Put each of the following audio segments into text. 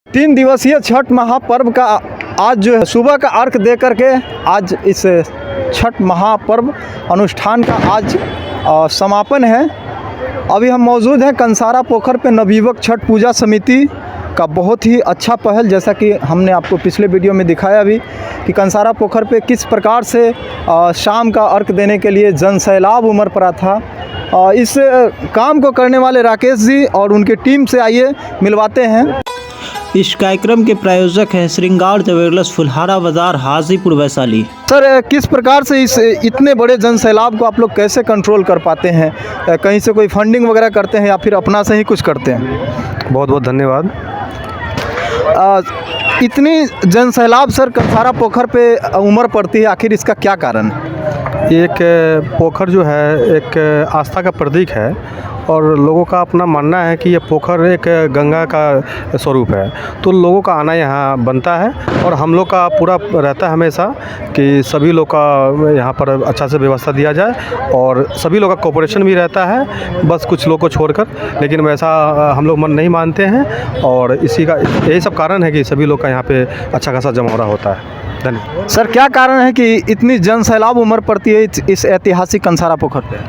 3 दिवसीय छठ महापर्व का आज जो है सुबह का अर्घ दे करके आज इस छठ महापर्व अनुष्ठान का आज समापन है। अभी हम मौजूद हैं कंसारा पोखर पे नवयुवक छठ पूजा समिति का बहुत ही अच्छा पहल, जैसा कि हमने आपको पिछले वीडियो में दिखाया भी कि कंसारा पोखर पे किस प्रकार से शाम का अर्घ देने के लिए जनसैलाब उमड़ पड़ा था। इस काम को करने वाले राकेश जी और उनकी टीम से आइए मिलवाते हैं। इस कार्यक्रम के प्रायोजक हैं श्रृंगार ज्वेलर्स, फुलहारा बाजार, हाजीपुर, वैशाली। सर, किस प्रकार से इस इतने बड़े जनसैलाब को आप लोग कैसे कंट्रोल कर पाते हैं? कहीं से कोई फंडिंग वगैरह करते हैं या फिर अपना से ही कुछ करते हैं? बहुत बहुत धन्यवाद। इतनी जनसैलाब सर कंसारा पोखर पे उमड़ पड़ती है, आखिर इसका क्या कारण है? एक पोखर जो है एक आस्था का प्रतीक है और लोगों का अपना मानना है कि ये पोखर एक गंगा का स्वरूप है, तो लोगों का आना यहाँ बनता है। और हम लोग का पूरा रहता है हमेशा कि सभी लोग का यहाँ पर अच्छा से व्यवस्था दिया जाए और सभी लोग का कोऑपरेशन भी रहता है, बस कुछ लोग को छोड़कर। लेकिन वैसा हम लोग मन नहीं मानते हैं और इसी का यही सब कारण है कि सभी लोग का यहाँ पे अच्छा खासा जमौरा होता है। धन्यवाद। सर, क्या कारण है कि इतनी जनसैलाब उमड़ पड़ती है इस ऐतिहासिक कंसारा पोखर पे?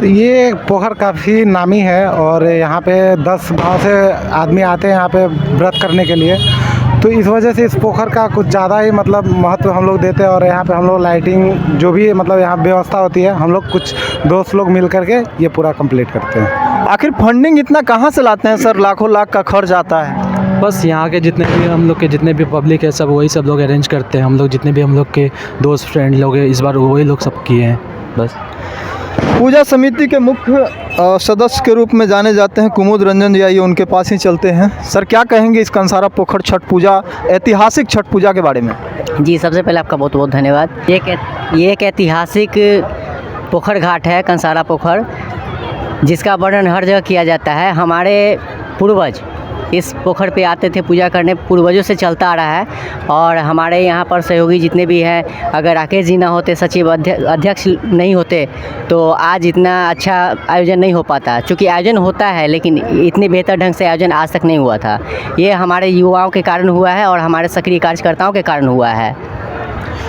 ये पोखर काफ़ी नामी है और यहाँ पे 10 गाँव से आदमी आते हैं यहाँ पे व्रत करने के लिए, तो इस वजह से इस पोखर का कुछ ज़्यादा ही मतलब महत्व हम लोग देते हैं। और यहाँ पे हम लोग लाइटिंग जो भी मतलब यहाँ व्यवस्था होती है, हम लोग कुछ दोस्त लोग मिल करके ये पूरा कंप्लीट करते हैं। आखिर फंडिंग इतना कहाँ से लाते हैं सर? लाखों लाख का खर्च आता है। बस यहाँ के जितने भी हम लोग के जितने भी पब्लिक है सब वही सब लोग अरेंज करते हैं। हम लोग जितने भी हम लोग के दोस्त फ्रेंड लोग हैं इस बार वही लोग सब किए हैं। बस पूजा समिति के मुख्य सदस्य के रूप में जाने जाते हैं कुमुद रंजन जी, आइए उनके पास ही चलते हैं। सर, क्या कहेंगे इस कंसारा पोखर छठ पूजा, ऐतिहासिक छठ पूजा के बारे में? जी, सबसे पहले आपका बहुत बहुत धन्यवाद। ये एक ऐतिहासिक पोखर घाट है कंसारा पोखर, जिसका वर्णन हर जगह किया जाता है। हमारे पूर्वज इस पोखर पे आते थे पूजा करने, पूर्वजों से चलता आ रहा है। और हमारे यहाँ पर सहयोगी जितने भी हैं, अगर राकेश जी ना होते, सचिव अध्यक्ष नहीं होते, तो आज इतना अच्छा आयोजन नहीं हो पाता। क्योंकि आयोजन होता है लेकिन इतने बेहतर ढंग से आयोजन आज तक नहीं हुआ था। ये हमारे युवाओं के कारण हुआ है और हमारे सक्रिय कार्यकर्ताओं के कारण हुआ है।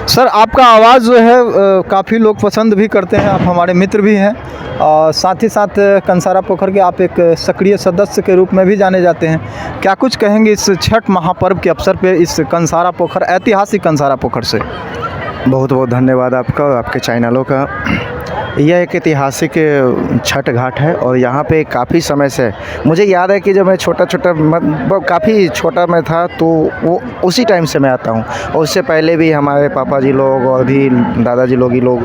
सर, आपका आवाज़ जो है काफ़ी लोग पसंद भी करते हैं, आप हमारे मित्र भी हैं और साथ ही साथ कंसारा पोखर के आप एक सक्रिय सदस्य के रूप में भी जाने जाते हैं। क्या कुछ कहेंगे इस छठ महापर्व के अवसर पे इस कंसारा पोखर, ऐतिहासिक कंसारा पोखर से? बहुत बहुत धन्यवाद आपका और आपके चैनलों का। यह एक ऐतिहासिक छठ घाट है और यहाँ पे काफ़ी समय से मुझे याद है कि जब मैं काफ़ी छोटा मैं था तो वो उसी टाइम से मैं आता हूँ। और उससे पहले भी हमारे पापा जी लोग और भी दादाजी लोग ही लोग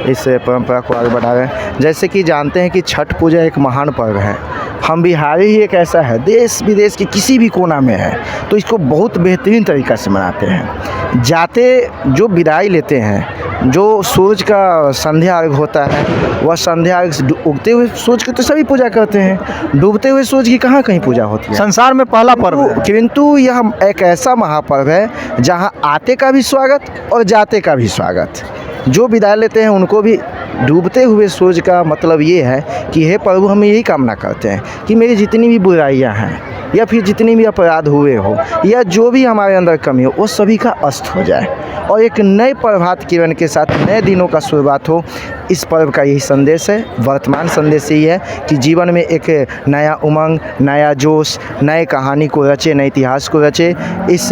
इस परंपरा को आगे बढ़ा रहे हैं। जैसे कि जानते हैं कि छठ पूजा एक महान पर्व है। हम बिहारी ही एक ऐसा है, देश विदेश के किसी भी कोना में है तो इसको बहुत बेहतरीन तरीक़ा से मनाते हैं। जाते जो विदाई लेते हैं, जो सूरज का संध्या अर्घ होता है, वह संध्या अर्घ उगते हुए सूरज की तो सभी पूजा करते हैं, डूबते हुए सूरज की कहाँ कहीं पूजा होती है। संसार में पहला पर्व है। किंतु यह एक ऐसा महापर्व है जहाँ आते का भी स्वागत और जाते का भी स्वागत। जो विदाई लेते हैं उनको भी डूबते हुए सूरज का मतलब ये है कि हे प्रभु, हम यही कामना करते हैं कि मेरी जितनी भी बुराइयां हैं या फिर जितनी भी अपराध हुए हो या जो भी हमारे अंदर कमी हो वो सभी का अस्त हो जाए और एक नए प्रभात किरण के साथ नए दिनों का शुरुआत हो। इस पर्व का यही संदेश है, वर्तमान संदेश यही है कि जीवन में एक नया उमंग, नया जोश, नए कहानी को रचे, नए इतिहास को रचे। इस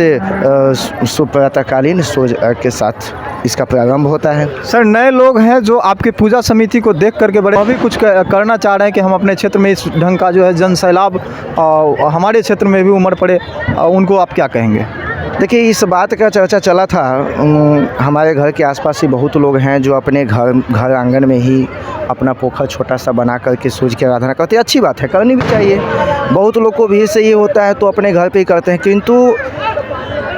प्रातःकालीन सूरज के साथ इसका प्रारंभ होता है। सर, नए लोग हैं जो आपकी पूजा समिति को देख करके बड़े अभी कुछ करना चाह रहे हैं कि हम अपने क्षेत्र में इस ढंग का जो है जनसैलाब हमारे क्षेत्र में भी उमड़ पड़े, उनको आप क्या कहेंगे? देखिए, इस बात का चर्चा चला था। हमारे घर के आसपास ही बहुत लोग हैं जो अपने घर आंगन में ही अपना पोखर छोटा सा बना करके सूरज की आराधना करते हैं। अच्छी बात है, करनी भी चाहिए। बहुत लोग को भीड़ से ये होता है तो अपने घर पे ही करते हैं, किंतु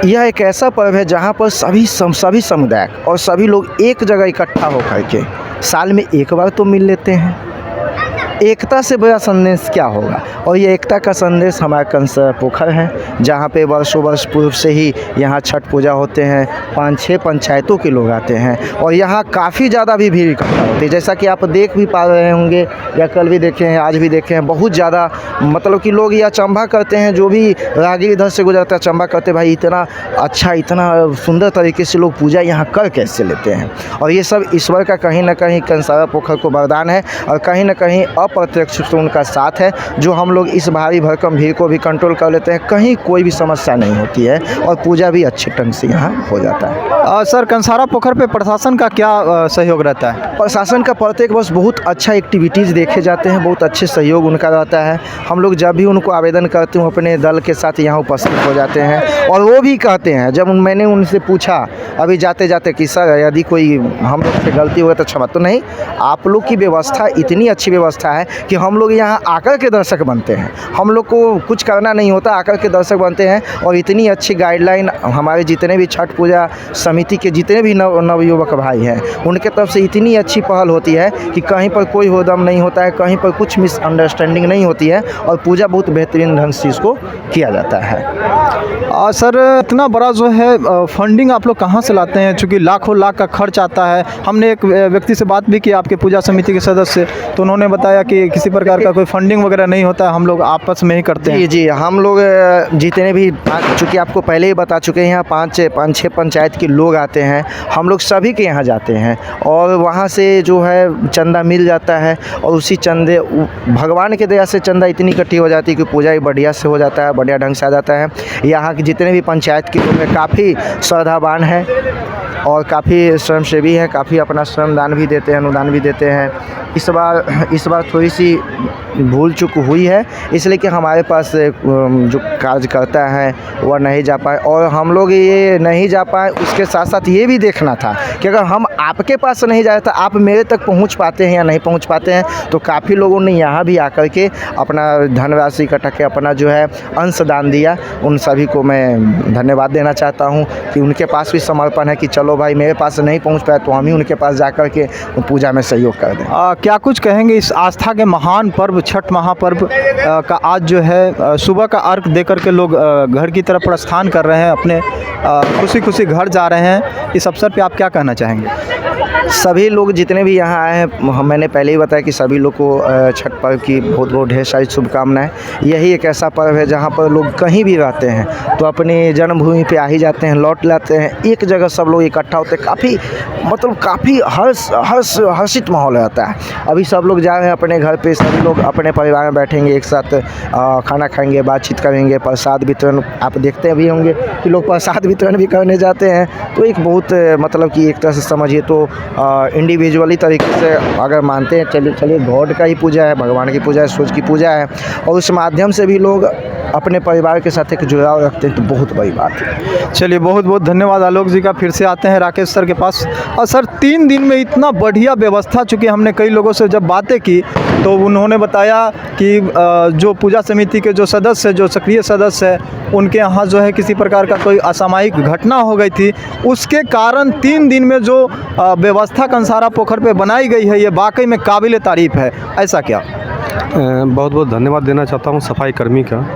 यह एक ऐसा पर्व है जहाँ पर सभी समुदाय और सभी लोग एक जगह इकट्ठा होकर के साल में एक बार तो मिल लेते हैं। एकता से बड़ा संदेश क्या होगा। और ये एकता का संदेश हमारा कंसारा पोखर है, जहाँ पे वर्षों वर्ष पूर्व से ही यहाँ छठ पूजा होते हैं। 5-6 पंचायतों के लोग आते हैं और यहाँ काफ़ी ज़्यादा भी भीड़ इकट्ठा होती है, जैसा कि आप देख भी पा रहे होंगे या कल भी देखे हैं, आज भी देखे हैं। बहुत ज़्यादा मतलब कि लोग यह अचंभा करते हैं, जो भी राहगीर इधर से गुजरता है अचंभा करते हैं, भाई इतना अच्छा इतना सुंदर तरीके से लोग पूजा यहाँ कर कैसे लेते हैं। और ये सब ईश्वर का कहीं ना कहीं कंसारा पोखर को वरदान है और कहीं ना कहीं अप्रत्यक्ष रूप से उनका साथ है, जो हम लोग इस भारी भरकम भीड़ को भी कंट्रोल कर लेते हैं। कहीं कोई भी समस्या नहीं होती है और पूजा भी अच्छे ढंग से यहाँ हो जाता है। सर, कंसारा पोखर पे प्रशासन का क्या सहयोग रहता है? प्रशासन का प्रत्येक वर्ष बहुत अच्छा एक्टिविटीज़ देखे जाते हैं, बहुत अच्छे सहयोग उनका रहता है। हम लोग जब भी उनको आवेदन करते हैं अपने दल के साथ यहाँ उपस्थित हो जाते हैं और वो भी कहते हैं, जब मैंने उनसे पूछा अभी जाते जाते कि सर यदि कोई हम लोग से गलती हो तो क्षमा, तो नहीं, आप लोग की व्यवस्था इतनी अच्छी व्यवस्था है कि हम लोग यहाँ आकर के दर्शक बनते हैं। हम लोग को कुछ करना नहीं होता, आकर के दर्शक बनते हैं। और इतनी अच्छी गाइडलाइन हमारे जितने भी छठ पूजा समिति के जितने भी नवयुवक भाई हैं, उनके तरफ से इतनी अच्छी पहल होती है कि कहीं पर कोई होदम नहीं होता है, कहीं पर कुछ मिसअंडरस्टैंडिंग नहीं होती है और पूजा बहुत बेहतरीन ढंग से इसको किया जाता है। सर, इतना बड़ा जो है फंडिंग आप लोग कहाँ से लाते हैं? चूँकि लाखों लाख का खर्च आता है। हमने एक व्यक्ति से बात भी की, आपके पूजा समिति के सदस्य, तो उन्होंने बताया कि किसी प्रकार का कोई फंडिंग वगैरह नहीं होता है, हम लोग आपस में ही करते हैं। जी, हम लोग जितने भी, चूँकि आपको पहले ही बता चुके हैं, यहाँ 5-6 पंचायत के लोग आते हैं, हम लोग सभी के यहाँ जाते हैं और वहाँ से जो है चंदा मिल जाता है और उसी चंदे भगवान के दया से चंदा इतनी इकट्ठी हो जाती है कि पूजा ही बढ़िया से हो जाता है, बढ़िया ढंग से आ जाता है। यहाँ के जितने भी पंचायत के लोग हैं काफ़ी श्रद्धावान हैं और काफ़ी स्वयंसेवी हैं, काफ़ी अपना श्रमदान भी देते हैं, अनुदान भी देते हैं। इस बार थोड़ी सी भूल चूक हुई है, इसलिए कि हमारे पास जो कार्यकर्ता है वह नहीं जा पाए और हम लोग ये नहीं जा पाए। उसके साथ साथ ये भी देखना था कि अगर हम आपके पास नहीं जाए तो आप मेरे तक पहुंच पाते हैं या नहीं पहुंच पाते हैं। तो काफ़ी लोगों ने यहाँ भी आकर के अपना धनराशि इकट्ठा के अपना जो है अंशदान दिया। उन सभी को मैं धन्यवाद देना चाहता हूँ कि उनके पास भी समर्पण है कि चलो भाई मेरे पास नहीं पहुँच पाया तो हम ही उनके पास जा कर के पूजा में सहयोग कर दें। क्या कुछ कहेंगे इस आस्था के महान पर्व छठ महापर्व का आज जो है सुबह का अर्घ दे करके लोग घर की तरफ प्रस्थान कर रहे हैं, अपने खुशी खुशी घर जा रहे हैं, इस अवसर पे आप क्या कहना चाहेंगे? सभी लोग जितने भी यहाँ आए हैं, मैंने पहले ही बताया कि सभी लोग को छठ पर्व की बहुत बहुत ढेर सारी शुभकामनाएं। यही एक ऐसा पर्व है जहाँ पर लोग कहीं भी रहते हैं तो अपनी जन्मभूमि पे आ ही जाते हैं, लौट लाते हैं, एक जगह सब लोग इकट्ठा होते हैं। काफ़ी हर्षित माहौल रहता है। अभी सब लोग जा रहे हैं अपने घर पे, सभी लोग अपने परिवार में बैठेंगे, एक साथ खाना खाएंगे, बातचीत करेंगे, प्रसाद वितरण आप देखते भी होंगे कि लोग प्रसाद वितरण भी करने जाते हैं। तो एक बहुत मतलब कि एक तरह से समझिए तो इंडिविजुअली तरीके से अगर मानते हैं, चलिए गॉड का ही पूजा है, भगवान की पूजा है, सूरज की पूजा है और उस माध्यम से भी लोग अपने परिवार के साथ एक जुड़ाव रखते हैं, तो बहुत बड़ी बात है। चलिए, बहुत बहुत धन्यवाद आलोक जी का। फिर से आते हैं राकेश सर के पास। और सर, 3 दिन में इतना बढ़िया व्यवस्था, चूँकि हमने कई लोगों से जब बातें की तो उन्होंने बताया कि जो पूजा समिति के जो सदस्य, जो सक्रिय सदस्य हैं, उनके यहाँ जो है किसी प्रकार का कोई असामयिक घटना हो गई थी, उसके कारण 3 दिन में जो व्यवस्था कंसारा पोखर पे बनाई गई है, ये वाकई में काबिल तारीफ़ है। ऐसा क्या? बहुत बहुत धन्यवाद देना चाहता हूँ सफाई कर्मी का,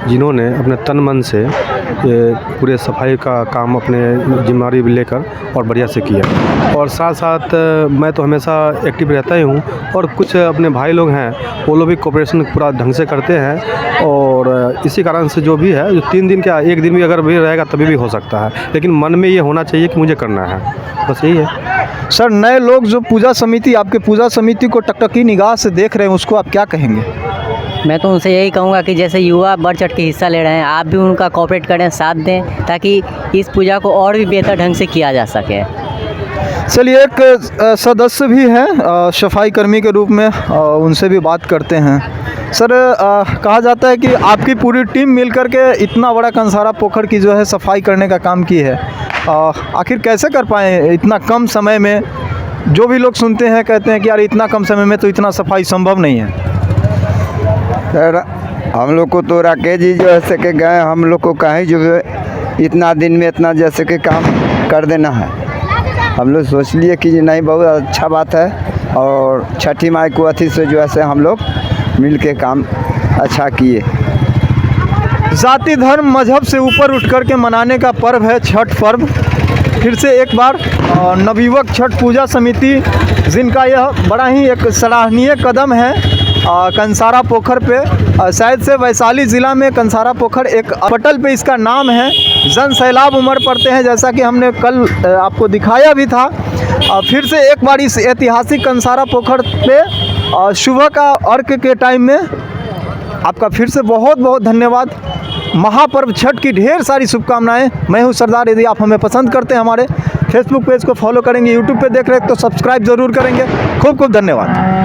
जिन्होंने अपने तन मन से ये पूरे सफाई का काम अपने जिम्मेदारी लेकर और बढ़िया से किया। और साथ साथ मैं तो हमेशा एक्टिव रहता ही हूँ और कुछ अपने भाई लोग हैं वो लोग भी कोऑपरेशन पूरा ढंग से करते हैं और इसी कारण से जो भी है, जो 3 दिन क्या 1 दिन भी अगर भी रहेगा तभी भी हो सकता है, लेकिन मन में ये होना चाहिए कि मुझे करना है, बस यही है। सर, नए लोग जो पूजा समिति, आपके पूजा समिति को टकटकी निगाह से देख रहे हैं, उसको आप क्या कहेंगे? मैं तो उनसे यही कहूँगा कि जैसे युवा बढ़ चढ़ के हिस्सा ले रहे हैं, आप भी उनका कोऑपरेट करें, साथ दें, ताकि इस पूजा को और भी बेहतर ढंग से किया जा सके। चलिए, एक सदस्य भी हैं सफाई कर्मी के रूप में, उनसे भी बात करते हैं। सर, कहा जाता है कि आपकी पूरी टीम मिलकर के इतना बड़ा कंसारा पोखर की जो है सफाई करने का काम की है, आखिर कैसे कर पाए इतना कम समय में? जो भी लोग सुनते हैं कहते हैं कि यार इतना कम समय में तो इतना सफाई संभव नहीं है। सर, हम लोग को तो राकेश जी जो ऐसे के गए, हम लोग को कहीं जो है इतना दिन में इतना जैसे कि काम कर देना है। हम लोग सोच लिए कि नहीं, बहुत अच्छा बात है और छठी माई को अथी से जो है से हम लोग मिल के काम अच्छा किए। जाति धर्म मजहब से ऊपर उठ कर के मनाने का पर्व है छठ पर्व। फिर से एक बार नवयुवक छठ पूजा समिति, जिनका यह बड़ा ही एक सराहनीय कदम है, कंसारा पोखर पे, शायद से वैशाली ज़िला में कंसारा पोखर एक पटल पे इसका नाम है। जन सैलाब उमड़ पड़ते हैं, जैसा कि हमने कल आपको दिखाया भी था। फिर से एक बार इस ऐतिहासिक कंसारा पोखर पे सुबह का अर्घ के टाइम में आपका फिर से बहुत बहुत धन्यवाद। महापर्व छठ की ढेर सारी शुभकामनाएं। मैं हूं सरदार। यदि आप हमें पसंद करते हैं, हमारे फेसबुक पेज को फॉलो करेंगे, यूट्यूब पे देख रहे हैं तो सब्सक्राइब ज़रूर करेंगे। खूब खूब धन्यवाद।